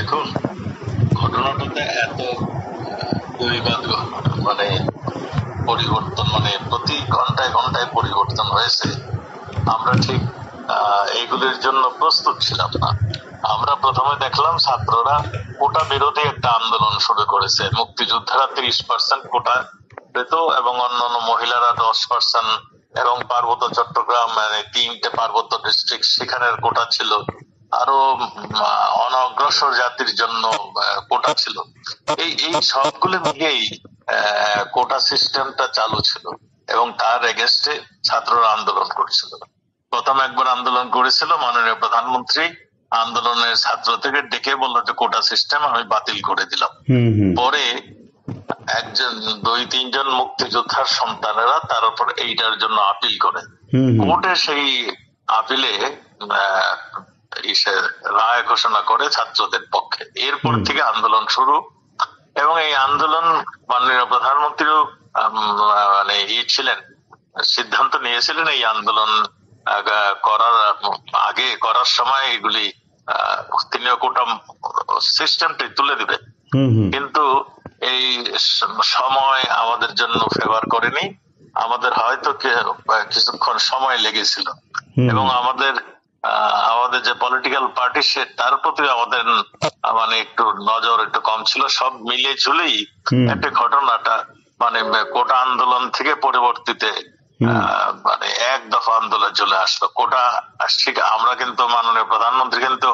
দেখুন, ঘটনাটাতে এত দুইবাদ মানে পরিবর্তন, মানে প্রতি ঘন্টায় ঘন্টায় পরিবর্তন হয়েছে। আমরা ঠিক এইগুলির জন্য প্রস্তুত ছিলাম না। আমরা প্রথমে দেখলাম ছাত্ররা কোটা বিরোধী একটা আন্দোলন শুরু করেছে। মুক্তিযোদ্ধারা 30% কোটা পেত এবং অন্যান্য মহিলারা 10%, এবং পার্বত্য চট্টগ্রাম মানে 3টে পার্বত্য ডিস্ট্রিক্ট সেখানের কোটা ছিল। আরো অনগ্রসর জাতির জন্য কোটা ছিল। এই সবগুলো মিলিয়েই কোটা সিস্টেমটা চালু ছিল এবং তার এগেনস্টে ছাত্ররা আন্দোলন করছিল। প্রথম একবার আন্দোলন করেছিল, মাননীয় প্রধানমন্ত্রী আন্দোলনের ছাত্র থেকে ডেকে বললো যে কোটা সিস্টেম আমি বাতিল করে দিলাম। পরে একজন 2-3 জন মুক্তিযোদ্ধার সন্তানেরা তার উপর এইটার জন্য আপিল করে কোর্টে, সেই আপিলে রায় ঘোষণা করে ছাত্রদের পক্ষে। এরপর থেকে আন্দোলন শুরু, এবং এই আন্দোলন মাননীয় প্রধানমন্ত্রীও মানে ছিলেন, সিদ্ধান্ত নিয়েছিলেন এই আন্দোলন করার সময় এগুলি তিনিও কোটা সিস্টেমটি তুলে দিবেন। কিন্তু এই সময় আমাদের জন্য ফেভার করেনি। আমাদের হয়তো কিছুক্ষণ সময় লেগেছিল, এবং আমাদের যে পলিটিক্যাল পার্টি সে তার প্রতি আমাদের মানে একটু নজর একটু কম ছিল। সব মিলে ঝুলেই একটা ঘটনাটা মানে কোটা আন্দোলন থেকে পরবর্তীতে মানে এক দফা আন্দোলন চলে আসলো। কোটা আমরা কিন্তু মাননীয় প্রধানমন্ত্রী কিন্তু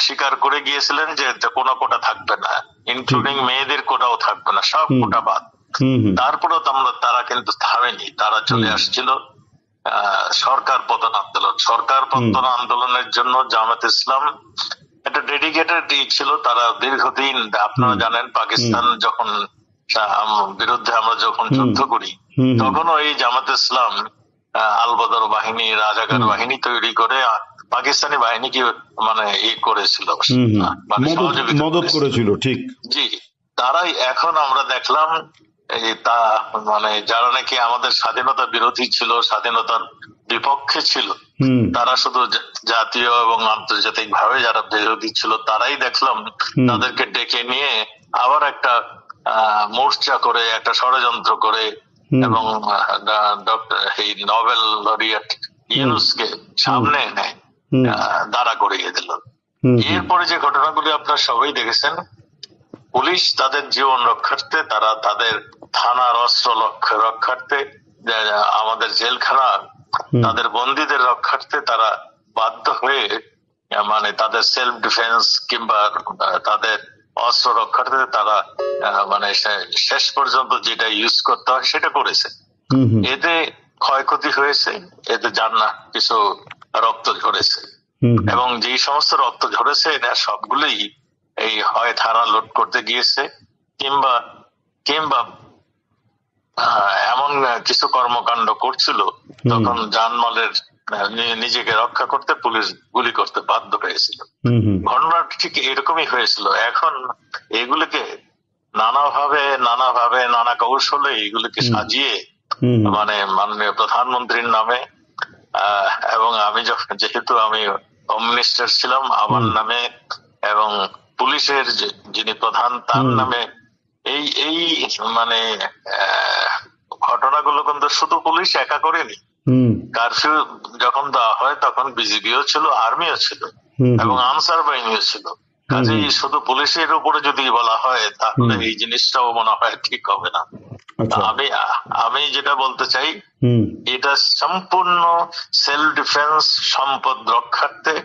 স্বীকার করে গিয়েছিলেন যে কোনো কোটা থাকবে না, ইনক্লুডিং মেয়েদের কোটাও থাকবে না, সব কোটা বাদ। তারপরেও তারা কিন্তু থামেনি, তারা চলে আসছিল সরকার পতন আন্দোলন। সরকার পতন আন্দোলনের জন্য জামাত ইসলাম একটা ডেডিকেটেড ছিল। তারা দীর্ঘদিন, আপনারা জানেন, পাকিস্তান যখন বিরুদ্ধে আমরা যখন যুদ্ধ করি তখনও এই জামাত ইসলাম আলবদর বাহিনী, রাজাকার বাহিনী তৈরি করে পাকিস্তানি বাহিনীকে মানে করেছিল, মানে মদত করেছিল। ঠিক, জি। তারাই এখন আমরা দেখলাম তা মানে যারা নাকি আমাদের স্বাধীনতা বিরোধী ছিল, স্বাধীনতার বিপক্ষে ছিল, তারা শুধু জাতীয় এবং আন্তর্জাতিক ভাবে যারা বিরোধী ছিল তারাই দেখলাম তাদেরকে ডেকে নিয়ে আবার একটা মোর্চা করে, একটা ষড়যন্ত্র করে, এবং ডক্টর এই নোবেল লরিয়েট ইউনুসকে সামনে এনে দাঁড়া করিয়ে দিল। এরপরে যে ঘটনাগুলি আপনারা সবাই দেখেছেন, পুলিশ তাদের জীবন রক্ষার্থে, তারা তাদের থানার অস্ত্র রক্ষার্থে, আমাদের জেলখানা তাদের বন্দীদের রক্ষার্থে তারা বাধ্য হয়ে মানে তাদের সেলফ ডিফেন্স কিংবা তাদের অস্ত্র রক্ষার্থে তারা মানে শেষ পর্যন্ত যেটা ইউজ করতে হয় সেটা করেছে। এতে ক্ষয়ক্ষতি হয়েছে, এতে কিছু রক্ত ঝরেছে, এবং যেই সমস্ত রক্ত ঝরেছে এটা সবগুলোই এই হয় থানা লোড করতে গিয়েছে কিংবা এমন কিছু কর্মকাণ্ড করছিল তখন জানমালের নিজেকে রক্ষা করতে পুলিশ গুলি করতে বাধ্য হয়েছিল। ঘটনাটা ঠিক এরকমই হয়েছিল। এখন এগুলিকে নানা কৌশলে এগুলিকে সাজিয়ে মানে মাননীয় প্রধানমন্ত্রীর নামে, এবং আমি যেহেতু আমি হোম মিনিস্টার ছিলাম, আমার নামে এবং পুলিশের যিনি প্রধান তার নামে এই মানে ঘটনাগুলো কিন্তু শুধু পুলিশ একা করেনি। কারফিউ যখন দেওয়া হয় তখন বিজিবিও ছিল, আর্মিও ছিল, এবং আনসার বাহিনীও ছিল। কাজেই শুধু পুলিশের উপরে যদি বলা হয় তাহলে এই জিনিসটাও মনে হয় ঠিক হবে না। আমি যেটা বলতে চাই, এটা সম্পূর্ণ সেলফ ডিফেন্স, সম্পদ রক্ষার্থে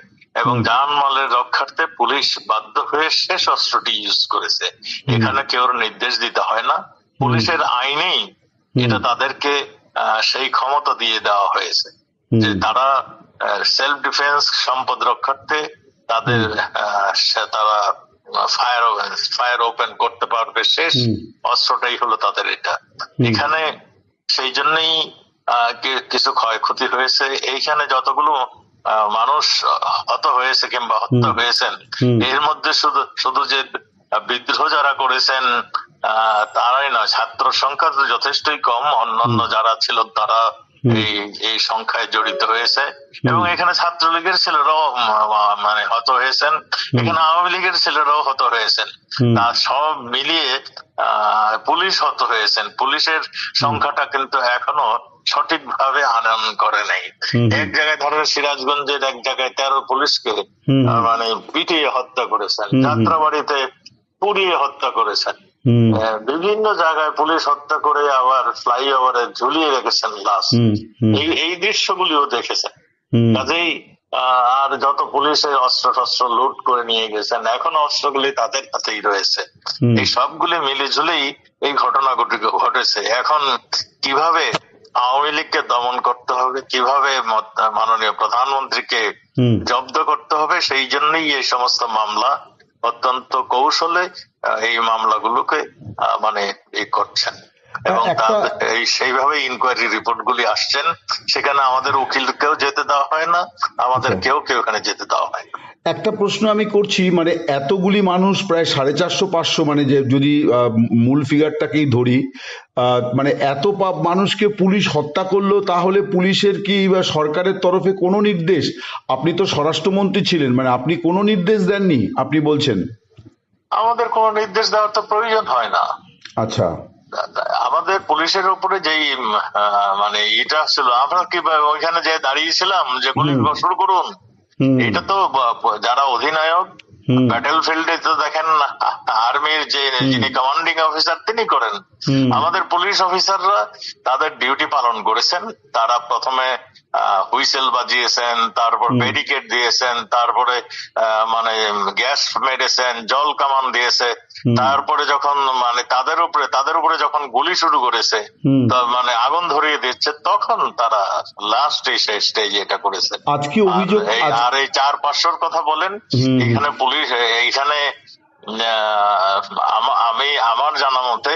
এবং জানমালের রক্ষার্থে পুলিশ বাধ্য হয়ে শেষ অস্ত্রটি ইউজ করেছে। এখানে কেউ নির্দেশ দিতে হয় না, পুলিশের আইনেই এটা তাদেরকে সেই ক্ষমতা দিয়ে দেওয়া হয়েছে যে তারা সেলফ ডিফেন্স, সম্পদ রক্ষার্থে তারা ফায়ার ওপেন করতে পারবে। শেষ অস্ত্রটাই হলো তাদের এটা। এখানে সেই জন্যই কিছু ক্ষয়ক্ষতি হয়েছে। এইখানে যতগুলো মানুষ হত হয়েছে কিংবা হত্যা হয়েছেন, এর মধ্যে শুধু যে বিদ্রোহ যারা করেছেন তারাই নয়, ছাত্র সংখ্যা তো যথেষ্টই কম, অন্যান্য যারা ছিল তারা এই এই সংখ্যায় জড়িত হয়েছে, এবং এখানে ছাত্রলীগের ছেলেরাও মানে হত হয়েছেন, এখানে আওয়ামী লীগের ছেলেরাও হত হয়েছেন, তা সব মিলিয়ে পুলিশ হত হয়েছেন। পুলিশের সংখ্যাটা কিন্তু এখনো সঠিকভাবে আনয়ন করে নাই। এক জায়গায় ধরেন সিরাজগঞ্জের এক জায়গায় 13 পুলিশকে মানে পিটিয়ে হত্যা করেছেন, যাত্রাবাড়িতে পুড়িয়ে হত্যা করেছেন, বিভিন্ন জায়গায় পুলিশ হত্যা করে আবার ফ্লাইওভারে ঝুলিয়ে রেখেছেন লাশ। এই দৃশ্যগুলিও দেখেছেন। কাজেই আর যত পুলিশের অস্ত্র শস্ত্র লুট করে নিয়ে গেছেন, এখন অস্ত্রগুলি তাদের হাতেই রয়েছে। এই সবগুলি মিলে ঝুলেই এই ঘটনা ঘটেছে। এখন কিভাবে আওয়ামী লীগকে দমন করতে হবে, কিভাবে মাননীয় প্রধানমন্ত্রীকে জব্দ করতে হবে, সেই জন্যই এই সমস্ত মামলা অত্যন্ত কৌশলে এই মামলাগুলোকে মানে করছেন, এবং সেইভাবে ইনকোয়ারি রিপোর্ট গুলি আসছেন। সেখানে আমাদের উকিলকেও যেতে দেওয়া হয় না, আমাদের কেউ ওখানে যেতে দেওয়া হয় না। একটা প্রশ্ন আমি করছি, মানে এতগুলি মানুষ, প্রায় 450-500, মানে যে যদি মূল ফিগারটাকেই ধরি, মানে এত মানুষকে পুলিশ হত্যা করলো, তাহলে পুলিশের কি বা সরকারের তরফে কোনো নির্দেশ? আপনি তো স্বরাষ্ট্রমন্ত্রী ছিলেন, মানে আপনি কোনো নির্দেশ দেননি? আপনি বলছেন আমাদের কোনো নির্দেশ দেওয়ার তো প্রয়োজন হয় না। আচ্ছা, আমাদের পুলিশের উপরে যেই মানে এটা ছিল, আমরা কি ওইখানে যে দাঁড়িয়েছিলাম যে গুলি শুরু করুন, এটা তো যারা অধিনায়ক ব্যাটেল ফিল্ডে তো দেখেন আর্মির যে যিনি কমান্ডিং অফিসার তিনি করেন। আমাদের পুলিশ অফিসাররা তাদের ডিউটি পালন করেছেন। তারা প্রথমে হুইসেল বাজিয়েছেন, তারপর ব্যারিকেড দিয়েছেন, তারপরে মানে গ্যাস মেরেছেন, জল কামান দিয়েছে, তারপরে যখন মানে তাদের উপরে যখন গুলি শুরু করেছে, মানে আগুন ধরিয়ে দিচ্ছে, তখন তারা লাস্ট স্টেজে এটা করেছে। আজকে অভিযোগ, আর এই 400-500 কথা বলেন, এখানে পুলিশ এইখানে আমার জানা মতে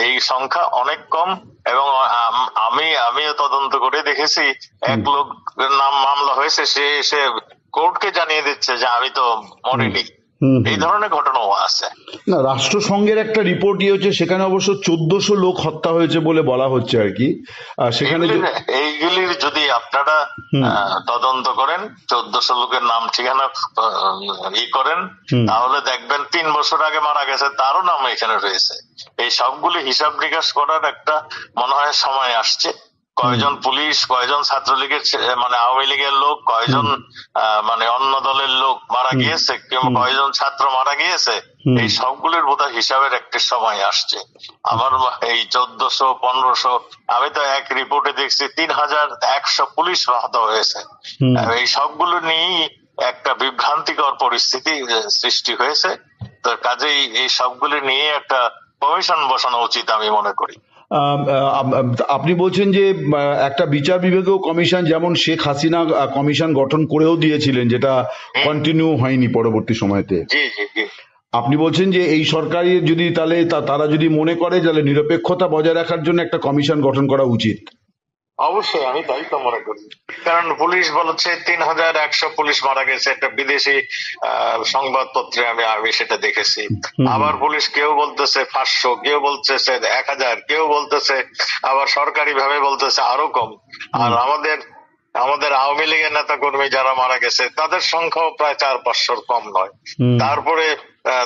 এই সংখ্যা অনেক কম, এবং আমিও তদন্ত করে দেখেছি, এক লোক নাম মামলা হয়েছে, সে এসে কোর্টকে জানিয়ে দিচ্ছে যে আমি তো মরিনি। এই ধরনের ঘটনাও আছে। না, রাষ্ট্রসংঘের একটা রিপোর্ট হচ্ছে, সেখানে অবশ্য 1400 লোক হত্যা হয়েছে বলে বলা হচ্ছে আর কি। সেখানে এইগুলির যদি আপনারা তদন্ত করেন, 1400 লোকের নাম ঠিকানা করেন, তাহলে দেখবেন 3 বছর আগে মারা গেছে তারও নাম এখানে রয়েছে। এই সবগুলি হিসাব নিকাশ করার একটা মনে হয় সময় আসছে। কয়জন পুলিশ, কয়জন ছাত্রলীগের মানে আওয়ামী লীগের লোক, কয়জন মানে অন্য দলের লোক মারা গিয়েছে, কিংবা কয়জন ছাত্র মারা গিয়েছে, এই সবগুলির বোধহয় হিসাবের একটা সময় আসছে। আমার এই 1400-1500, আমি তো এক রিপোর্টে দেখছি 3100 পুলিশ আহত হয়েছে। এই সবগুলো নিয়েই একটা বিভ্রান্তিকর পরিস্থিতি সৃষ্টি হয়েছে। তো কাজেই এই সবগুলো নিয়ে একটা কমিশন বসানো উচিত আমি মনে করি। আপনি বলছেন যে একটা বিচার বিভাগীয় কমিশন, যেমন শেখ হাসিনা কমিশন গঠন করেও দিয়েছিলেন, যেটা কন্টিনিউ হয়নি পরবর্তী সময়তে। আপনি বলছেন যে এই সরকারি যদি তাহলে তারা যদি মনে করে, তাহলে নিরপেক্ষতা বজায় রাখার জন্য একটা কমিশন গঠন করা উচিত। অবশ্যই আমি তাই তো মনে করি, কারণ পুলিশ বলছে 3100 পুলিশ মারা গেছে, একটা বিদেশি সংবাদপত্রে আমি সেটা দেখেছি। আবার পুলিশ কেউ বলতেছে 500, কেউ বলতেছে 1000, কেউ বলতেছে আবার সরকারি ভাবে বলতেছে আরো কম। আর আমাদের আওয়ামী লীগের নেতা কর্মী যারা মারা গেছে তাদের সংখ্যাও প্রায় 400-500 কম নয়। তারপরে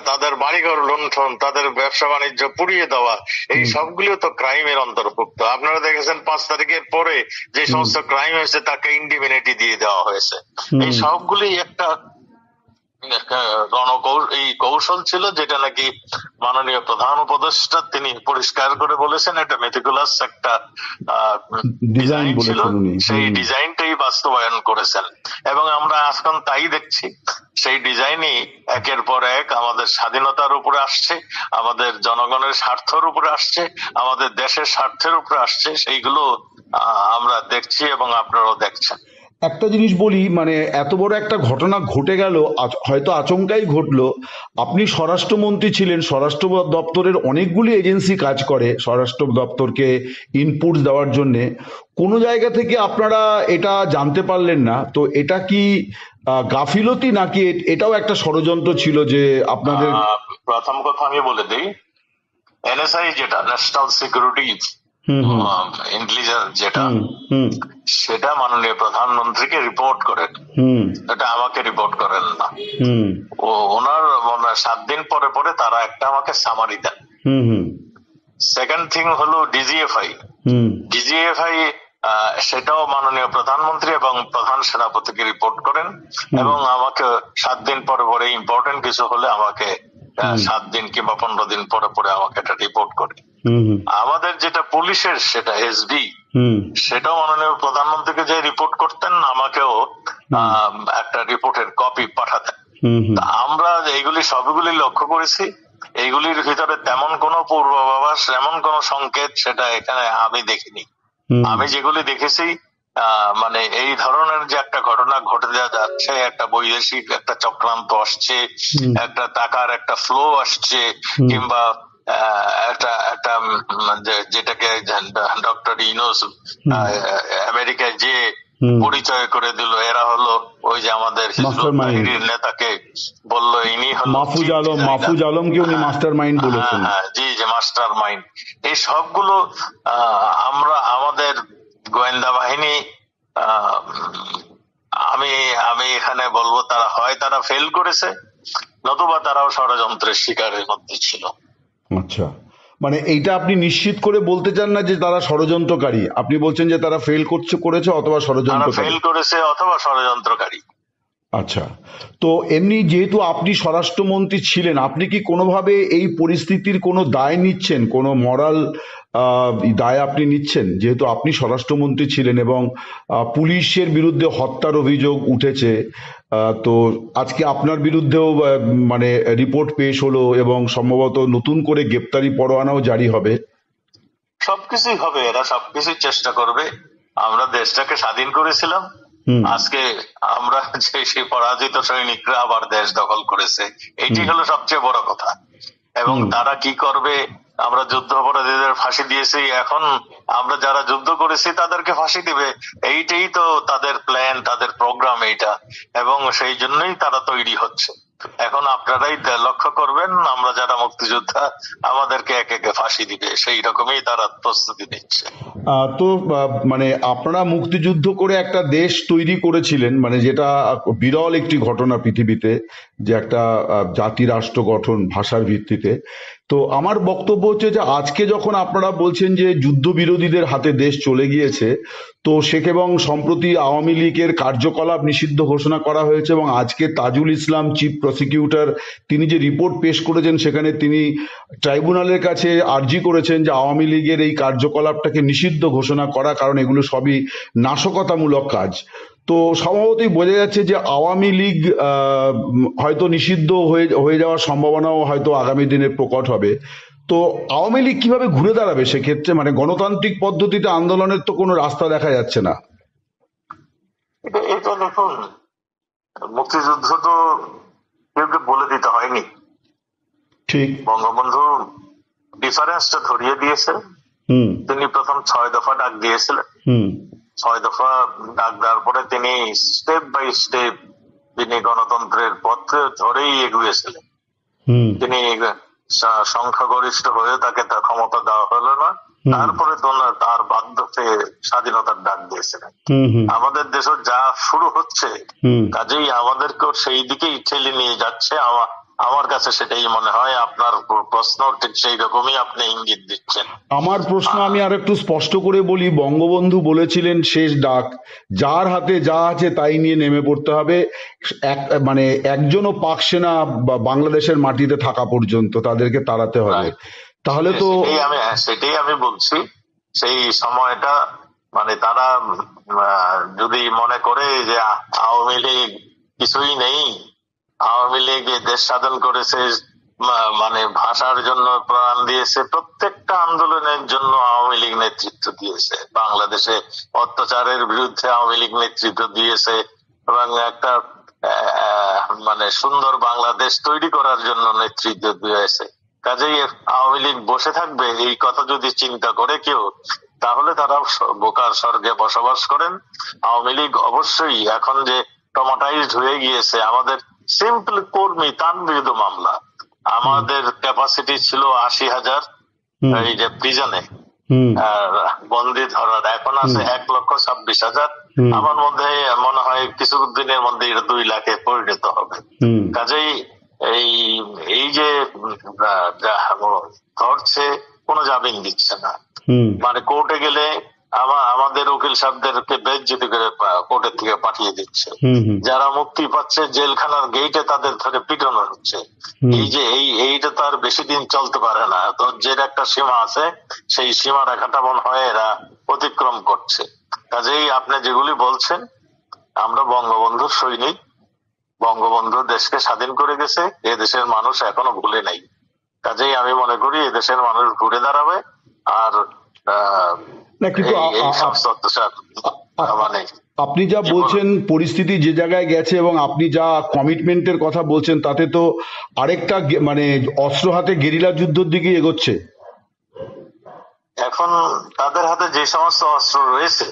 তাদের বাড়িঘর লুণ্ঠন, তাদের ব্যবসা বাণিজ্য পুড়িয়ে দেওয়া, এই সবগুলো তো ক্রাইমের অন্তর্ভুক্ত। আপনারা দেখেছেন 5 তারিখের পরে যে সমস্ত ক্রাইম হয়েছে তাকে ইন্ডিমিনিটি দিয়ে দেওয়া হয়েছে। এই সবগুলি একটা এই কৌশল ছিল, যেটা নাকি মাননীয় প্রধান উপদেষ্টা তিনি পরিষ্কার করে বলেছেন এটা মেটিকুলাস একটা ডিজাইন ছিল, সেই ডিজাইনটাই বাস্তবায়ন করেছেন। এবং আমরা এখন তাই দেখছি, সেই ডিজাইনই একের পর এক আমাদের স্বাধীনতার উপরে আসছে, আমাদের জনগণের স্বার্থের উপরে আসছে, আমাদের দেশের স্বার্থের উপরে আসছে। সেইগুলো আমরা দেখছি এবং আপনারাও দেখছেন। একটা জিনিস বলি, মানে এত বড় একটা ঘটনা ঘটে গেল, হয়তো আচমকাই ঘটলো। আপনি স্বরাষ্ট্রমন্ত্রী ছিলেন, স্বরাষ্ট্র দপ্তরের অনেকগুলি এজেন্সি কাজ করে স্বরাষ্ট্র দপ্তরকে ইনপুট দেওয়ার জন্য। কোনো জায়গা থেকে আপনারা এটা জানতে পারলেন না, তো এটা কি গাফিলতি, নাকি এটাও একটা ষড়যন্ত্র ছিল যে আপনাদের? প্রথম কথা আমি বলে দিই, এনএসআই যেটা ন্যাশনাল সিকিউরিটি হুম হুম ইন্টেলিজেন্স যেটা, হুম হুম সেটা মাননীয় প্রধানমন্ত্রীকে রিপোর্ট করেন। হুম এটা আমাকে রিপোর্ট করেন না। হুম ওনার 7 দিন পরে পরে তারা একটা আমাকে সামারি দেন। হুম হুম সেকেন্ড থিং হলো ডিজিএফআই। হুম ডিজিএফআই সেটাও মাননীয় প্রধানমন্ত্রী এবং প্রধান সেনাপতিকে রিপোর্ট করেন, এবং আমাকে 7 দিন পরে পরে ইম্পর্টেন্ট কিছু হলে আমাকে 7 দিন কিংবা 15 দিন পরে পরে আমাকে এটা রিপোর্ট করে। আমাদের যেটা পুলিশের সেটা এসডি, সেটাও মাননীয় প্রধানমন্ত্রীকে যে রিপোর্ট করতেন, আমাকেও একটা রিপোর্টের কপি পাঠাতেন। আমরা এইগুলি সবগুলি লক্ষ্য করেছি। এইগুলির ভিতরে তেমন কোনো পূর্বাভাস, এমন কোন সংকেত সেটা এখানে আমি দেখিনি। আমি যেগুলি দেখেছি মানে এই ধরনের যে একটা ঘটনা ঘটে যাচ্ছে, একটা বৈদেশিক একটা চক্রান্ত আসছে, একটা টাকার একটা ফ্লো আসছে, কিংবা একটা একটা যেটাকে ডক্টর ইউনূস আমেরিকায় যে পরিচয় করে দিল, এরা হলো ওই যে আমাদের হিজবুত তাহরীর নেতাকে বললো ইনি হলো মাহফুজ আলমকে উনি মাস্টার মাইন্ড বলেছেন। জি, যে মাস্টার মাইন্ড। এই সবগুলো আমরা আমাদের গোয়েন্দা বাহিনী, আমি এখানে বলবো তারা ফেল করেছে, নতুবা তারাও ষড়যন্ত্রের শিকারের মধ্যে ছিল। আচ্ছা, মানে এইটা আপনি নিশ্চিত করে বলতে চান না যে তারা ষড়যন্ত্রকারী? আপনি বলছেন যে তারা করেছে অথবা ষড়যন্ত্রকারী। আচ্ছা, তো এমনি যেহেতু আপনি স্বরাষ্ট্রমন্ত্রী ছিলেন, আপনি কি কোনোভাবে এই পরিস্থিতির কোনো দায় নিচ্ছেন, কোনো মরাল দায় আপনি নিচ্ছেন? যেহেতু আপনি স্বরাষ্ট্রমন্ত্রী ছিলেন এবং পুলিশের বিরুদ্ধে হত্যার অভিযোগ উঠেছে, তো আজকে আপনার বিরুদ্ধেও মানে রিপোর্ট পেশ হলো এবং সম্ভবত নতুন করে গ্রেপ্তারি পরোয়ানাও জারি হবে। সবকিছুই হবে, এরা সবকিছুই চেষ্টা করবে। আমরা দেশটাকে স্বাধীন করেছিলাম, আজকে আমরা যে সেই পরাজিত সৈনিকরা আবার দেশ দখল করেছে, এইটি হলো সবচেয়ে বড় কথা। এবং তারা কি করবে? আমরা যুদ্ধ অপরাধীদের ফাঁসি দিয়েছি, এখন আমরা যারা যুদ্ধ করেছি তাদেরকে ফাঁসি দিবে। এইটাই তো তাদের প্ল্যান, তাদের প্রোগ্রাম এইটা, এবং সেই জন্যই তারা তৈরি হচ্ছে। এখন আপনারাই লক্ষ্য করবেন, আমরা যারা মুক্তিযোদ্ধা আমাদেরকে একে একে ফাঁসি দিবে, সেই রকমই তারা প্রস্তুতি নিচ্ছে। তো মানে আপনারা মুক্তিযুদ্ধ করে একটা দেশ তৈরি করেছিলেন, মানে যেটা বিরল একটি ঘটনা পৃথিবীতে, যে একটা জাতি রাষ্ট্র গঠন ভাষার ভিত্তিতে। তো আমার বক্তব্য হচ্ছে যে আজকে যখন আপনারা বলছেন যে যুদ্ধবিরোধীদের হাতে দেশ চলে গিয়েছে, তো এবং সম্প্রতি আওয়ামী লীগের কার্যকলাপ নিষিদ্ধ ঘোষণা করা হয়েছে, এবং আজকে তাজুল ইসলাম চিফ প্রসিকিউটর তিনি যে রিপোর্ট পেশ করেছেন সেখানে তিনি ট্রাইব্যুনালের কাছে আর্জি করেছেন যে আওয়ামী লীগের এই কার্যকলাপটাকে নিষিদ্ধ ঘোষণা করা, কারণ এগুলো সবই নাশকতামূলক কাজ। তো স্বভাবতই বোঝা যাচ্ছে যে আওয়ামী লীগ হয়তো নিষিদ্ধ হয়ে যাওয়ার সম্ভাবনাও হয়তো আগামী দিনে প্রকট হবে। তো আওয়ামী লীগ কিভাবে ঘুরে দাঁড়াবে সেক্ষেত্রে? মানে গণতান্ত্রিক পদ্ধতিতে আন্দোলনের তো কোনো রাস্তা দেখা যাচ্ছে না। এটা দেখুন, মুক্তিযুদ্ধ তো কেউ বলে দিতে হয়নি, ঠিক। বঙ্গবন্ধু ডিফারেন্সটা ধরিয়ে দিয়েছে। তিনি প্রথম 6 দফা ডাক দিয়েছিলেন। 6 দফা ডাক দেওয়ার পরে তিনি স্টেপ বাই স্টেপ তিনি গণতন্ত্রের পথে ধরেই এগিয়েছিলেন। তিনি সংখ্যাগরিষ্ঠ হয়ে তাকে তার ক্ষমতা দেওয়া হলো না, তারপরে তার বাধ্য হয়ে স্বাধীনতার ডাক দিয়েছিলেন। আমাদের দেশে যা শুরু হচ্ছে, কাজেই আমাদেরকেও সেই দিকেই ঠেলে নিয়ে যাচ্ছে। আমার কাছে সেটাই মনে হয়। আপনার প্রশ্ন ঠিক সেই রকমই, আপনি ইঙ্গিত দিচ্ছেন। আমার প্রশ্ন আমি আর একটু স্পষ্ট করে বলি। বঙ্গবন্ধু বলেছিলেন শেষ ডাক, যার হাতে যা আছে তাই নিয়ে নেমে পড়তে হবে, মানে একজনও পাক সেনা বাংলাদেশের মাটিতে থাকা পর্যন্ত তাদেরকে তাড়াতে হবে। তাহলে তো সেটাই আমি বলছি, সেই সময়টা মানে তারা যদি মনে করে যে আওয়ামী লীগ কিছুই নেই, আওয়ামী লীগ দেশ স্বাধীন করেছে, মানে ভাষার জন্য প্রাণ দিয়েছে, প্রত্যেকটা আন্দোলনের জন্য আওয়ামী লীগ নেতৃত্ব দিয়েছে, বাংলাদেশে অত্যাচারের বিরুদ্ধে আওয়ামী লীগ নেতৃত্ব দিয়েছে, এবং একটা মানে সুন্দর বাংলাদেশ তৈরি করার জন্য নেতৃত্ব দিয়েছে। কাজেই আওয়ামী লীগ বসে থাকবে এই কথা যদি চিন্তা করে কেউ, তাহলে তারা বোকার স্বর্গে বসবাস করেন। আওয়ামী লীগ অবশ্যই এখন যে ট্রমাটাইজড হয়ে গিয়েছে, আমাদের সিম্পল কর্মী তার বিরুদ্ধে মামলা, আমাদের ক্যাপাসিটি ছিল 80,000 এই যে প্রিজনে, হুম বন্দি ধরার এখন আছে 1,26,000। হুম আমার মধ্যে মনে হয় কিছু দিনের মধ্যে এটা 2 লাখে পরিণত হবে। হুম কাজেই এই এই যে যা ধরছে, কোনো জামিন দিচ্ছে না। হুম মানে কোর্টে গেলে আমাদের উকিল সাহেবদেরকে বেজ্জতি করে কোর্টের থেকে পাঠিয়ে দিচ্ছে। হুম হুম যারা মুক্তি পাচ্ছে জেলখানার গেইটে তাদের ধরে পিটানো হচ্ছে। হুম এই যে এইটা তো আর বেশি দিন চলতে পারে না। ধৈর্যের একটা সীমা আছে, সেই সীমা রেখাটা মনে হয় এরা অতিক্রম করছে। কাজেই আপনি যেগুলি বলছেন, আমরা বঙ্গবন্ধুর সৈনিক, বঙ্গবন্ধু দেশকে স্বাধীন করে গেছে, এ দেশের মানুষ এখনো ভুলে নাই। কাজেই আমি মনে করি এ দেশের মানুষ ঘুরে দাঁড়াবে। আর না কিন্তু এই সব অত্যাচার মানে আপনি যা বলছেন পরিস্থিতি যে জায়গায় গেছে এবং আপনি যা কমিটমেন্টের কথা বলছেন, তাতে তো আরেকটা মানে অস্ত্র হাতে গেরিলা যুদ্ধের দিকে এগোচ্ছে। এখন তাদের হাতে যে সমস্ত অস্ত্র রয়েছে,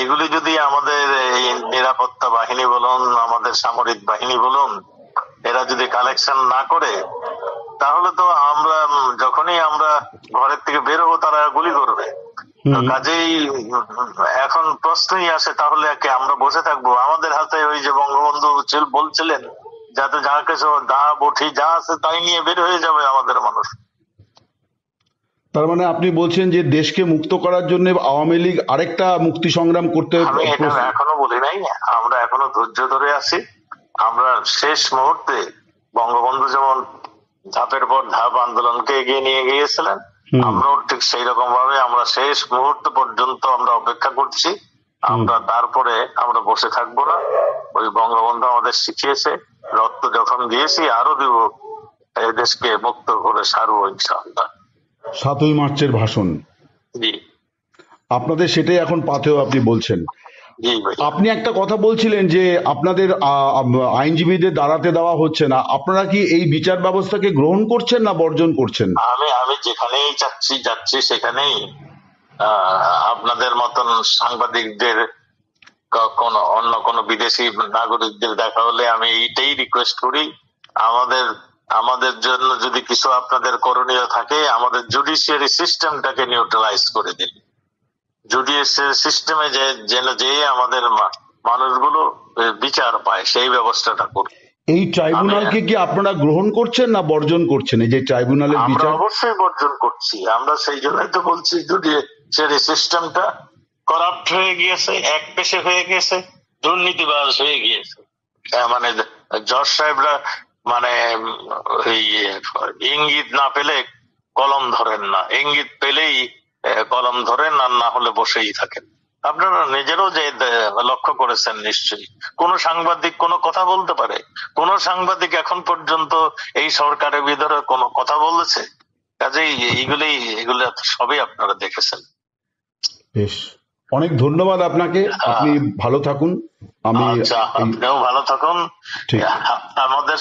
এগুলি যদি আমাদের এই নিরাপত্তা বাহিনী বলুন, আমাদের সামরিক বাহিনী বলুন, এরা যদি কালেকশন না করে, তাহলে তো আমরা যখনই আমরা ঘরের থেকে বের হবো তারা গুলি করবে। কাজেই এখন প্রশ্নই আসে, তাহলে কি আমরা বসে থাকবো? আমাদের হাতে ওই যে বঙ্গবন্ধু বলছিলেন, যাতে যা কিছু দা বঠি যা আছে তাই নিয়ে বের হয়ে যাবে আমাদের মানুষ। তার মানে আপনি বলছেন যে দেশকে মুক্ত করার জন্য আওয়ামী লীগ আরেকটা মুক্তি সংগ্রাম করতে। আমি এটা এখনো বলি নাই, আমরা এখনো ধৈর্য ধরে আছি। আমরা শেষ মুহূর্তে বঙ্গবন্ধু যেমন ধাপের পর ধাপ আন্দোলনকে এগিয়ে নিয়ে গিয়েছিলেন, আমরাও ঠিক সেই রকম ভাবে আমরা শেষ মুহূর্ত পর্যন্ত আমরা অপেক্ষা করছি। আমরা তারপরে আমরা বসে থাকবো না। ওই বঙ্গবন্ধু আমাদের শিখিয়েছে, রক্ত যখন দিয়েছি আরো দিব, এই দেশকে মুক্ত করে সারবো ইনশাআল্লাহ। 7ই মার্চের ভাষণ, জি আপনাদের সেটাই এখন পাথেয় আপনি বলছেন। জি ভাই। আপনি একটা কথা বলছিলেন যে আপনাদের আইনজীবীদের দাঁড়াতে দেওয়া হচ্ছে না, আপনারা কি এই বিচার ব্যবস্থাকে গ্রহণ করছেন না বর্জন করছেন? আমি যেখানেই যাচ্ছি সেখানেই আপনাদের মতন সাংবাদিকদের, অন্য কোন বিদেশি নাগরিকদের দেখা হলে আমি এইটাই রিকোয়েস্ট করি, আমাদের জন্য যদি কিছু আপনাদের করণীয় থাকে, আমাদের জুডিশিয়ারি সিস্টেমটাকে নিউট্রালাইজ করে দিন। জুডিশিয়ারি সিস্টেমে যে আমাদের মানুষগুলো বিচার পায়, সেই ব্যবস্থাটা করুন। এই ট্রাইব্যুনালকে কি আপনারা গ্রহণ করছেন না বর্জন করছেন? এই যে ট্রাইব্যুনালের আমরা বিচার, অবশ্যই বর্জন করছি। আমরা সেই জন্যই তো বলছি, জুডিশিয়ারি সিস্টেমটা করাপ্ট হয়ে গিয়েছে, এক পেশে হয়ে গেছে, দুর্নীতিবাজ হয়ে গিয়েছে। মানে জজ সাহেবরা মানে ওই ইঙ্গিত না পেলে কলম ধরেন না, ইঙ্গিত পেলেই কলম ধরেন, আর না হলে বসেই থাকেন। আপনারা নিজেরও যে লক্ষ্য করেছেন নিশ্চয়ই। কোন সাংবাদিক কোনো কথা বলতে পারে? কোন সাংবাদিক এখন পর্যন্ত এই সরকারের ভিতরে কোনো কথা বলেছে? কাজেই এগুলি সবই আপনারা দেখেছেন। বেশ, অনেক ধন্যবাদ আপনাকে, আপনি ভালো থাকুন। আমি আপনিও ভালো থাকুন। ঠিক। আমাদের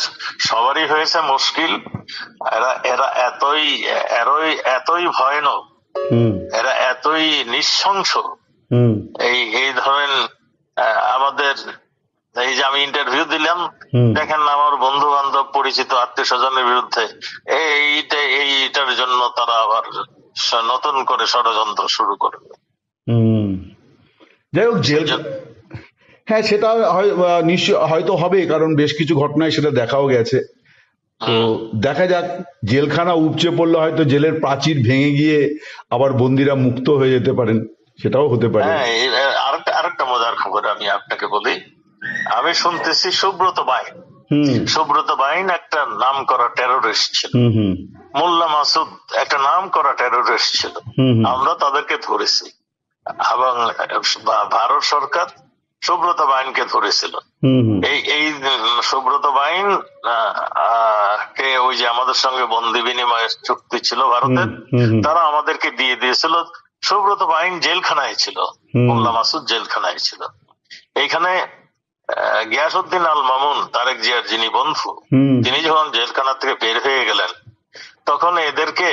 সবারই হয়েছে মুশকিল। এরা এতই ভয়ানক, এরা এতই নৃশংস। এই ধরেন আমাদের এই যে আমি ইন্টারভিউ দিলাম, দেখেন আমার বন্ধু বান্ধব পরিচিত আত্মীয় স্বজনের বিরুদ্ধে এইটার জন্য তারা আবার নতুন করে ষড়যন্ত্র শুরু করবে। যাই হোক, হ্যাঁ সেটা হয়তো হবে, কারণ বেশ কিছু ঘটনায় সেটা দেখাও গেছে। তো দেখা যাক, জেলখানা উপচে পড়লে হয়তো জেলের প্রাচীর ভেঙে গিয়ে আবার বন্দীরা মুক্ত হয়ে যেতে পারেন, সেটাও হতে পারে। হ্যাঁ, আরেকটা মজার খবর আমি আপনাকে বলি। আমি শুনতেছি সুব্রত বাইন একটা নাম করা টেরোরিস্ট ছিল। মোল্লা মাসুদ একটা নাম করা টেরোরিস্ট ছিল। আমরা তাদেরকে ধরেছি এবং ভারত সরকার সুব্রত বাইনকে ধরেছিল। এই সুব্রত বাইন কে ওই যে আমাদের সঙ্গে বন্দি বিনিময়ের চুক্তি ছিল ভারতের, তারা আমাদেরকে দিয়ে দিয়েছিল। সুব্রত বাইন জেলখানায় ছিল, মোল্লা মাসুদ জেলখানায় ছিল। এইখানে গিয়াসউদ্দিন আল মামুন, তারেক জিয়ার যিনি বন্ধু, তিনি যখন জেলখানা থেকে বের হয়ে গেলেন, তখন এদেরকে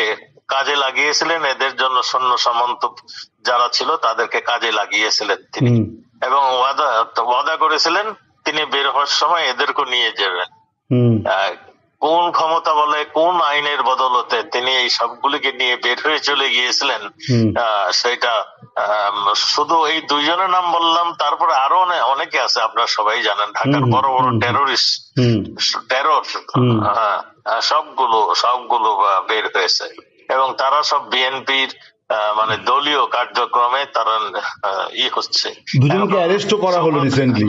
কাজে লাগিয়েছিলেন। এদের জন্য সৈন্য সামন্ত যারা ছিল তাদেরকে কাজে লাগিয়েছিলেন তিনি, এবং ওয়াদা করেছিলেন তিনি বের হওয়ার সময় এদেরকে নিয়ে যাবেন। কোন ক্ষমতা বলে, কোন আইনের বদলতে তিনি এই সবগুলিকে নিয়ে বের হয়ে চলে গিয়েছিলেন, সেটা শুধু এই দুইজনের নাম বললাম, তারপরে আরো অনেকে আছে, আপনারা সবাই জানেন, ঢাকার বড় বড় টেরোরিস্ট, টেরর, সবগুলো বের হয়েছে, এবং তারা সব বিএনপির মানে দলীয় কার্যক্রমে তারা হচ্ছে। দুজনকে অ্যারেস্টও করা হলো রিসেন্টলি,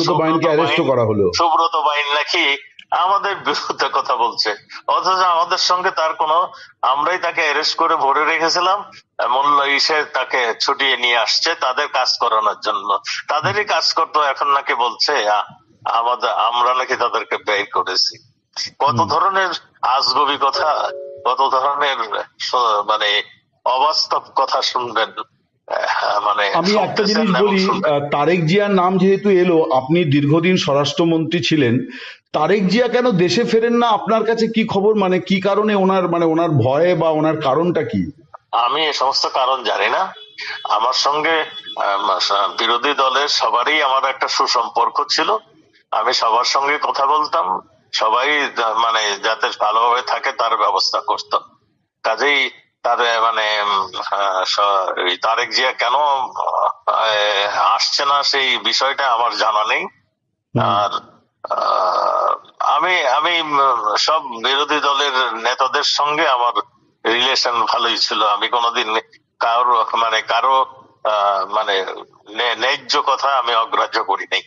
সুব্রত বাইনকে অ্যারেস্টও করা হলো। সুব্রত বাইন নাকি আমাদের বিরুদ্ধে কথা বলছে, অথচ আমাদের সঙ্গে তার কোনো, আমরাই তাকে অ্যারেস্ট করে ভরে রেখেছিলাম, মূল্য ইসে তাকে ছুটিয়ে নিয়ে আসছে তাদের কাজ করানোর জন্য। তাদেরই কাজ করতো, এখন নাকি বলছে আমরা নাকি তাদেরকে ব্যয় করেছি। কত ধরনের আজগবি কথা, কত ধরনের মানে অবাস্তব কথা শুনবেন। মানে আমি একটা জিনিস বলি, তারেক জিয়ার নাম যেহেতু এলো, আপনি দীর্ঘদিন স্বরাষ্ট্রমন্ত্রী ছিলেন, তারেক জিয়া কেন দেশে ফেরেন না? আপনার কাছে কি খবর, মানে কি কারণে ওনার ভয়ে বা ওনার কারণটা কি? আমি এ সমস্ত কারণ জানি না। আমার সঙ্গে বিরোধী দলের সবারই আমার একটা সুসম্পর্ক ছিল, আমি সবার সঙ্গে কথা বলতাম, সবাই মানে যাতে ভালোভাবে থাকে তার ব্যবস্থা করতাম। কাজেই তার মানে তারেক জিয়া কেন আসছে না সেই বিষয়টা আমার জানা নেই। আর আমি সব বিরোধী দলের নেতাদের সঙ্গে আমার রিলেশন ভালোই ছিল, আমি কোনোদিন কারো মানে ন্যায্য কথা আমি অগ্রাহ্য করি নাই।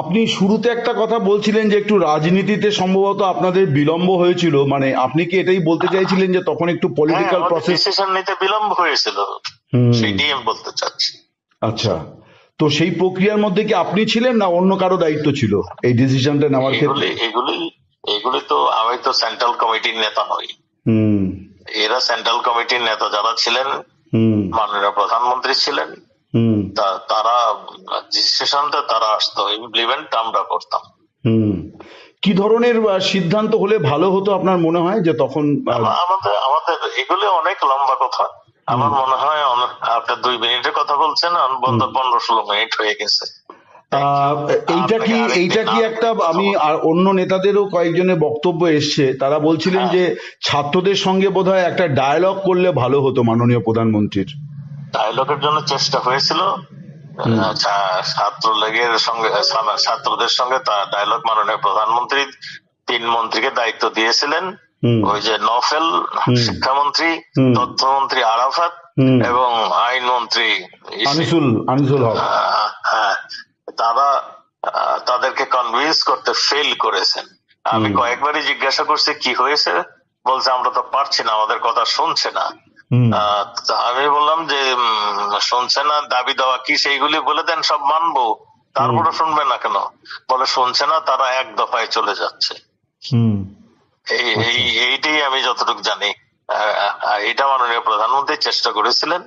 আপনি শুরুতে একটা কথা বলছিলেন যে একটু রাজনীতিতে সম্ভবত আপনাদের বিলম্ব হয়েছিল, মানে আপনি কি এটাই বলতে চাইছিলেন যে তখন একটু পলিটিক্যাল প্রসেস ডিসিশন নিতে বিলম্ব হয়েছিল, সেটাই আমি বলতে চাচ্ছি। আচ্ছা, তো সেই প্রক্রিয়ার মধ্যে কি আপনি ছিলেন না অন্য কারো দায়িত্ব ছিল এই ডিসিশনটা নেওয়ার ক্ষেত্রে? এগুলি তো, আমি তো সেন্ট্রাল কমিটির নেতা নই, এরা সেন্ট্রাল কমিটির নেতা যারা ছিলেন, মাননীয় প্রধানমন্ত্রী ছিলেন, তারা ডিসিশনটা তারা আসতো, ইমপ্লিমেন্ট আমরা করতাম। কি ধরনের সিদ্ধান্ত হলে ভালো হতো আপনার মনে হয় যে তখন? আমাদের এগুলো অনেক লম্বা কথা, আমার মনে হয় আপনার 2 মিনিটের কথা বলছেন, 15-16 মিনিট হয়ে গেছে। এইটা কি একটা, আমি আর অন্য নেতাদেরও কয়েকজনের বক্তব্য এসছে, তারা বলছিলেন যে ছাত্রদের সঙ্গে বোধহয় একটা ডায়ালগ করলে ভালো হতো মাননীয় প্রধানমন্ত্রীর। ডায়ালগের জন্য চেষ্টা হয়েছিল, ছাত্রলীগের সঙ্গে, ছাত্রদের সঙ্গে তার ডায়ালগ মাননীয় প্রধানমন্ত্রী 3 মন্ত্রীকে দায়িত্ব দিয়েছিলেন, ওই যে নফেল শিক্ষামন্ত্রী, তথ্যমন্ত্রী আরাফাত এবং আইনমন্ত্রী আনিসুল হক। তারা তাদেরকে কনভিন্স করতে ফেল করেছেন। আমি কয়েকবারই জিজ্ঞাসা করছি কি হয়েছে, বলছে আমরা তো পারছি না, আমাদের কথা শুনছে না। আমি বললাম যে শুনছে না, দাবি দেওয়া কি সেইগুলি বলে দেন, সব মানবো, তারপরে শুনবে না কেন? বলে শুনছে না, তারা এক দফায় চলে যাচ্ছে। এইটাই আমি যতটুকু জানি। এটা মাননীয় প্রধানমন্ত্রী চেষ্টা করেছিলেন,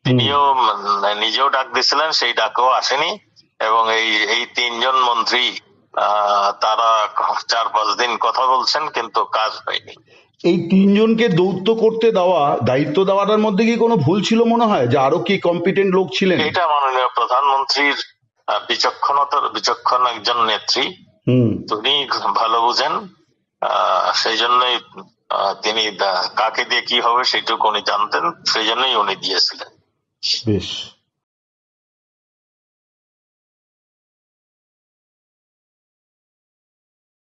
তিনিও নিজেও ডাক দিয়েছিলেন, সেই ডাকও আসেনি, এবং এই 3 জন মন্ত্রী তারা 4-5 দিন কথা বলছেন, কিন্তু কাজ হয়নি। এই 3 জনকে দৌত্য করতে দেওয়া, দায়িত্ব দেওয়াটার মধ্যে কি কোনো ভুল ছিল মনে হয়, যে আরো কি কম্পিটেন্ট লোক ছিলেন? এটা মাননীয় প্রধানমন্ত্রীর বিচক্ষণ একজন নেত্রী, তিনি ভালো বুঝেন, সেই জন্যই তিনি কাকে দিয়ে কি হবে সেটুকু উনি জানতেন, সেই জন্যই উনি দিয়েছিলেন। বেশ।